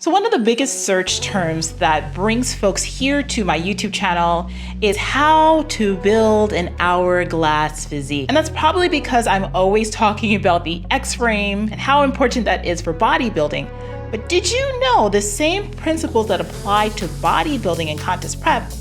So one of the biggest search terms that brings folks here to my YouTube channel is how to build an hourglass physique. And that's probably because I'm always talking about the X-frame and how important that is for bodybuilding. But did you know the same principles that apply to bodybuilding and contest prep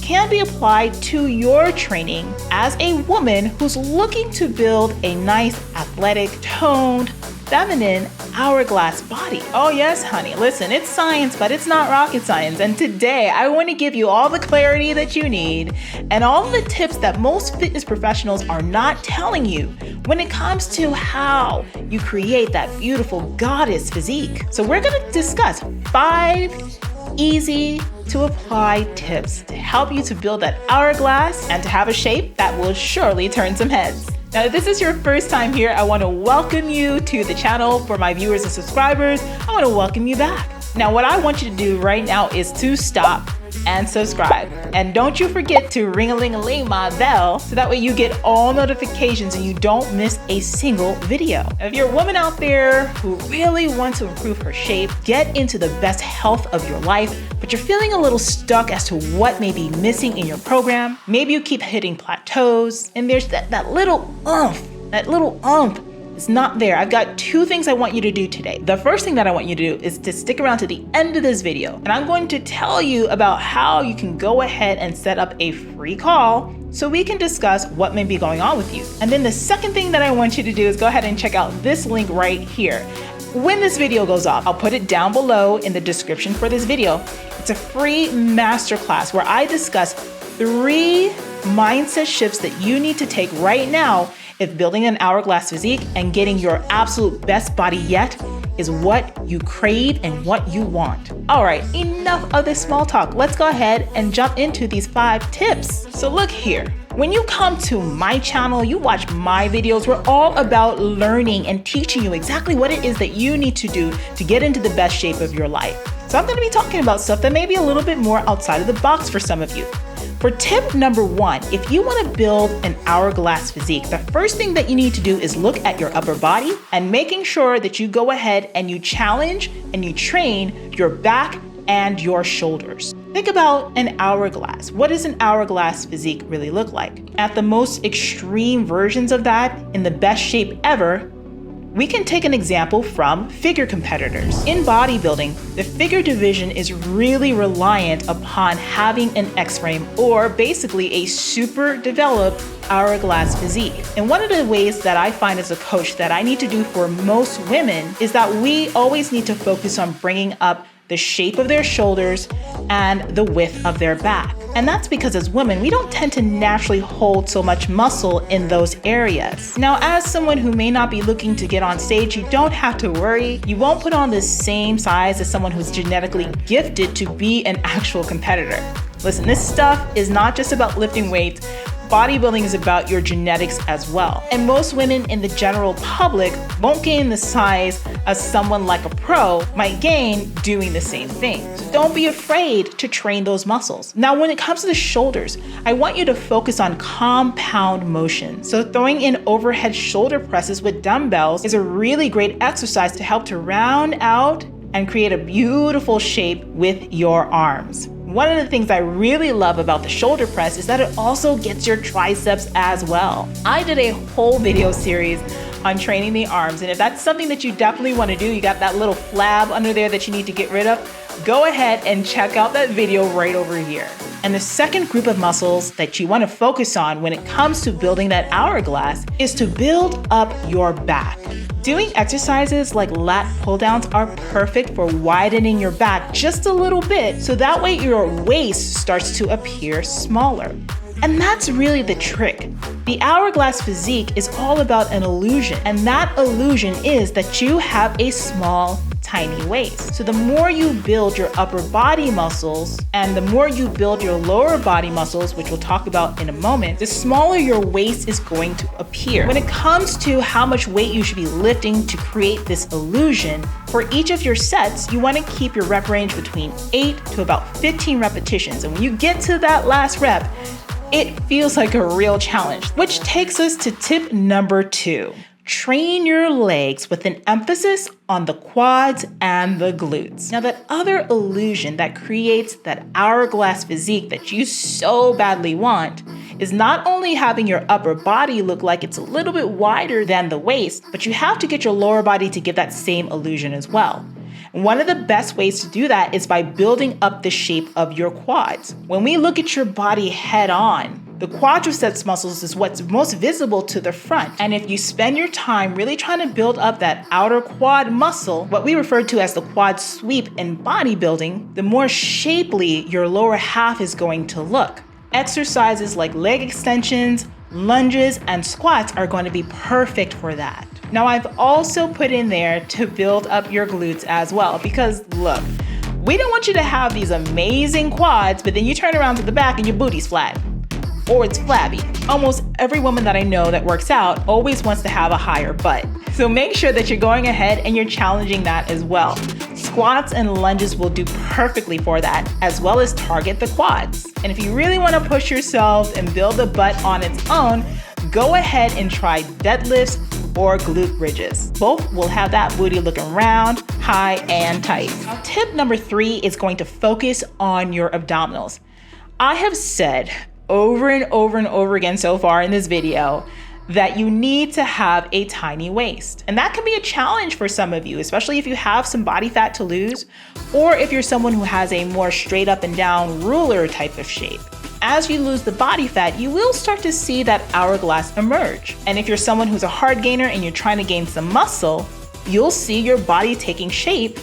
can be applied to your training as a woman who's looking to build a nice, athletic, toned, feminine hourglass body? Oh yes, honey, listen, it's science, but it's not rocket science. And today I want to give you all the clarity that you need and all the tips that most fitness professionals are not telling you when it comes to how you create that beautiful goddess physique. So we're going to discuss 5 easy to apply tips to help you to build that hourglass and to have a shape that will surely turn some heads. Now, if this is your first time here, I want to welcome you to the channel. For my viewers and subscribers, I want to welcome you back. Now, what I want you to do right now is to stop and subscribe. And don't you forget to ring-a-ling-a-ling my bell so that way you get all notifications and you don't miss a single video. If you're a woman out there who really wants to improve her shape, get into the best health of your life, but you're feeling a little stuck as to what may be missing in your program, maybe you keep hitting plateaus and there's that little oomph is not there. I've got 2 things I want you to do today. The first thing that I want you to do is to stick around to the end of this video. And I'm going to tell you about how you can go ahead and set up a free call so we can discuss what may be going on with you. And then the second thing that I want you to do is go ahead and check out this link right here. When this video goes off, I'll put it down below in the description for this video. It's a free masterclass where I discuss 3 mindset shifts that you need to take right now if building an hourglass physique and getting your absolute best body yet is what you crave and what you want. All right, enough of this small talk. Let's go ahead and jump into these 5 tips. So look here. When you come to my channel, you watch my videos, we're all about learning and teaching you exactly what it is that you need to do to get into the best shape of your life. So I'm gonna be talking about stuff that may be a little bit more outside of the box for some of you. For tip number 1, if you want to build an hourglass physique, the first thing that you need to do is look at your upper body and making sure that you go ahead and you challenge and you train your back and your shoulders. Think about an hourglass. What does an hourglass physique really look like? At the most extreme versions of that, in the best shape ever, we can take an example from figure competitors. In bodybuilding, the figure division is really reliant upon having an X-frame or basically a super developed hourglass physique. And one of the ways that I find as a coach that I need to do for most women is that we always need to focus on bringing up the shape of their shoulders and the width of their back. And that's because as women, we don't tend to naturally hold so much muscle in those areas. Now, as someone who may not be looking to get on stage, you don't have to worry. You won't put on the same size as someone who's genetically gifted to be an actual competitor. Listen, this stuff is not just about lifting weights. Bodybuilding is about your genetics as well. And most women in the general public won't gain the size as someone like a pro might gain doing the same thing. So don't be afraid to train those muscles. Now, when it comes to the shoulders, I want you to focus on compound motion. So throwing in overhead shoulder presses with dumbbells is a really great exercise to help to round out and create a beautiful shape with your arms. One of the things I really love about the shoulder press is that it also gets your triceps as well. I did a whole video series on training the arms, and if that's something that you definitely want to do, you got that little flab under there that you need to get rid of, go ahead and check out that video right over here. And the second group of muscles that you want to focus on when it comes to building that hourglass is to build up your back. Doing exercises like lat pull downs are perfect for widening your back just a little bit, so that way your waist starts to appear smaller. And that's really the trick. The hourglass physique is all about an illusion, and that illusion is that you have a small, tiny waist. So the more you build your upper body muscles and the more you build your lower body muscles, which we'll talk about in a moment, the smaller your waist is going to appear. When it comes to how much weight you should be lifting to create this illusion, for each of your sets, you want to keep your rep range between 8 to about 15 repetitions. And when you get to that last rep, it feels like a real challenge, which takes us to tip number 2. train your legs with an emphasis on the quads and the glutes. Now, that other illusion that creates that hourglass physique that you so badly want is not only having your upper body look like it's a little bit wider than the waist, but you have to get your lower body to give that same illusion as well. And one of the best ways to do that is by building up the shape of your quads. When we look at your body head on, the quadriceps muscles is what's most visible to the front. And if you spend your time really trying to build up that outer quad muscle, what we refer to as the quad sweep in bodybuilding, the more shapely your lower half is going to look. Exercises like leg extensions, lunges, and squats are going to be perfect for that. Now, I've also put in there to build up your glutes as well, because look, we don't want you to have these amazing quads, but then you turn around to the back and your booty's flat. Or it's flabby. Almost every woman that I know that works out always wants to have a higher butt. So make sure that you're going ahead and you're challenging that as well. Squats and lunges will do perfectly for that, as well as target the quads. And if you really want to push yourself and build the butt on its own, go ahead and try deadlifts or glute bridges. Both will have that booty looking round, high, and tight. Now, tip number 3 is going to focus on your abdominals. I have said over and over and over again so far in this video that you need to have a tiny waist. And that can be a challenge for some of you, especially if you have some body fat to lose, or if you're someone who has a more straight up and down ruler type of shape. As you lose the body fat, you will start to see that hourglass emerge. And if you're someone who's a hard gainer and you're trying to gain some muscle, you'll see your body taking shape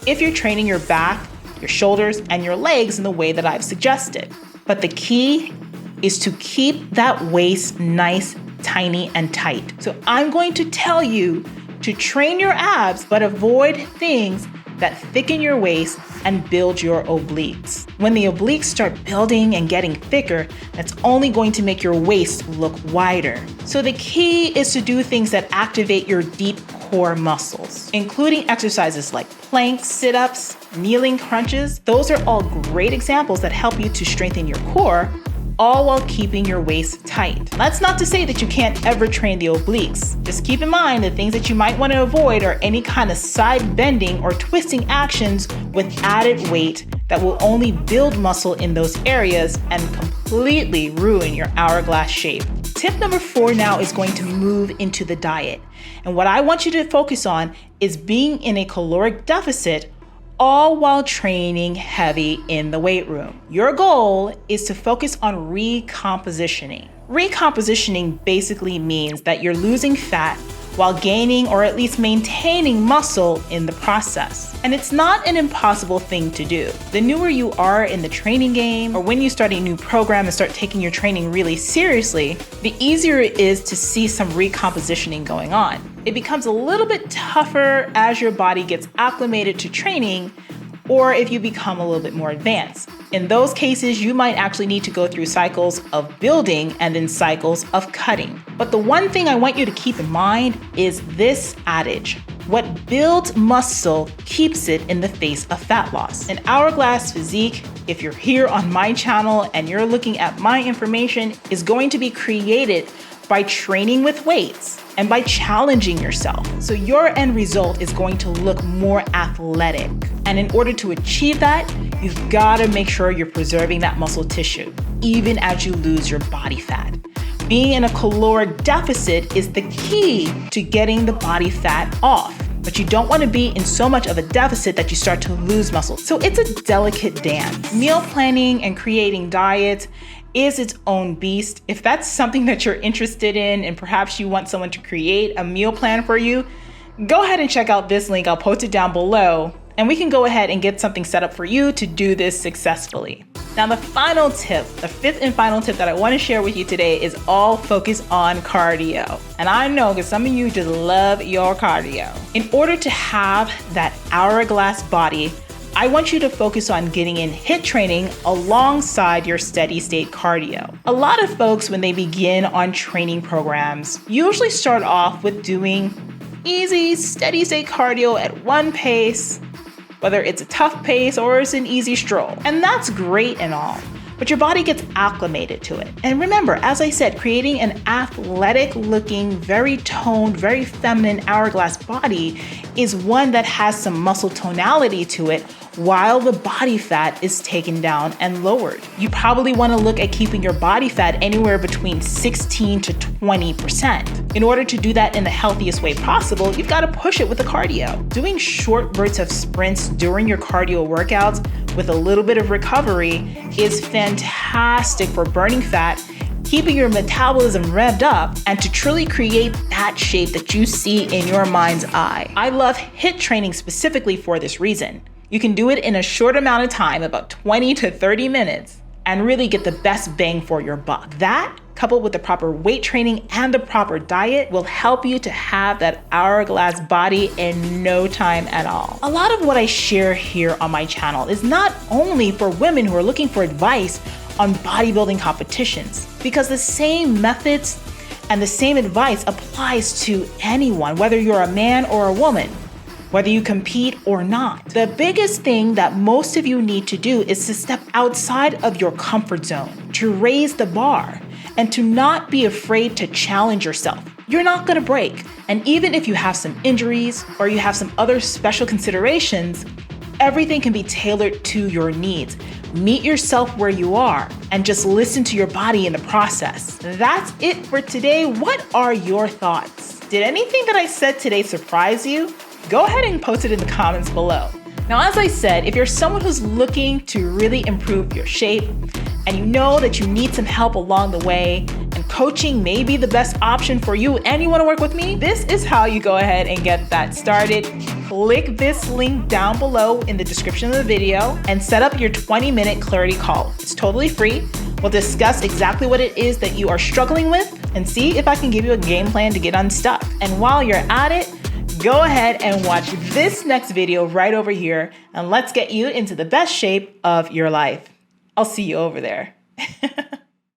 if you're training your back, your shoulders, and your legs in the way that I've suggested. But the key is to keep that waist nice, tiny, and tight. So I'm going to tell you to train your abs, but avoid things that thicken your waist and build your obliques. When the obliques start building and getting thicker, that's only going to make your waist look wider. So the key is to do things that activate your deep core muscles, including exercises like planks, sit-ups, kneeling crunches. Those are all great examples that help you to strengthen your core, all while keeping your waist tight. That's not to say that you can't ever train the obliques. Just keep in mind the things that you might want to avoid are any kind of side bending or twisting actions with added weight that will only build muscle in those areas and completely ruin your hourglass shape. Tip number 4 now is going to move into the diet. And what I want you to focus on is being in a caloric deficit, all while training heavy in the weight room. Your goal is to focus on recompositioning. Recompositioning basically means that you're losing fat while gaining or at least maintaining muscle in the process. And it's not an impossible thing to do. The newer you are in the training game, or when you start a new program and start taking your training really seriously, the easier it is to see some recompositioning going on. It becomes a little bit tougher as your body gets acclimated to training, or if you become a little bit more advanced. In those cases, you might actually need to go through cycles of building and then cycles of cutting. But the one thing I want you to keep in mind is this adage: what builds muscle keeps it in the face of fat loss. An hourglass physique, if you're here on my channel and you're looking at my information, is going to be created by training with weights and by challenging yourself. So your end result is going to look more athletic. And in order to achieve that, you've got to make sure you're preserving that muscle tissue, even as you lose your body fat. Being in a caloric deficit is the key to getting the body fat off. But you don't want to be in so much of a deficit that you start to lose muscle. So it's a delicate dance. Meal planning and creating diets is its own beast. If that's something that you're interested in and perhaps you want someone to create a meal plan for you, go ahead and check out this link. I'll post it down below and we can go ahead and get something set up for you to do this successfully. Now, the final tip, the 5th and final tip that I want to share with you today is all focused on cardio. And I know because some of you just love your cardio. In order to have that hourglass body, I want you to focus on getting in HIIT training alongside your steady state cardio. A lot of folks, when they begin on training programs, usually start off with doing easy, steady state cardio at one pace, whether it's a tough pace or it's an easy stroll. And that's great and all. but your body gets acclimated to it. And remember, as I said, creating an athletic looking, very toned, very feminine hourglass body is one that has some muscle tonality to it while the body fat is taken down and lowered. You probably want to look at keeping your body fat anywhere between 16 to 20%. In order to do that in the healthiest way possible, you've got to push it with the cardio. Doing short bursts of sprints during your cardio workouts with a little bit of recovery is fantastic for burning fat, keeping your metabolism revved up, and to truly create that shape that you see in your mind's eye. I love HIIT training specifically for this reason. You can do it in a short amount of time, about 20 to 30 minutes, and really get the best bang for your buck. That, coupled with the proper weight training and the proper diet, will help you to have that hourglass body in no time at all. A lot of what I share here on my channel is not only for women who are looking for advice on bodybuilding competitions, because the same methods and the same advice applies to anyone, whether you're a man or a woman, whether you compete or not. The biggest thing that most of you need to do is to step outside of your comfort zone, to raise the bar, and to not be afraid to challenge yourself. You're not gonna break. And even if you have some injuries or you have some other special considerations, everything can be tailored to your needs. Meet yourself where you are and just listen to your body in the process. That's it for today. What are your thoughts? Did anything that I said today surprise you? Go ahead and post it in the comments below. Now, as I said, if you're someone who's looking to really improve your shape and you know that you need some help along the way and coaching may be the best option for you and you want to work with me, this is how you go ahead and get that started. Click this link down below in the description of the video and set up your 20-minute clarity call. It's totally free. We'll discuss exactly what it is that you are struggling with and see if I can give you a game plan to get unstuck. And while you're at it, go ahead and watch this next video right over here, and let's get you into the best shape of your life. I'll see you over there.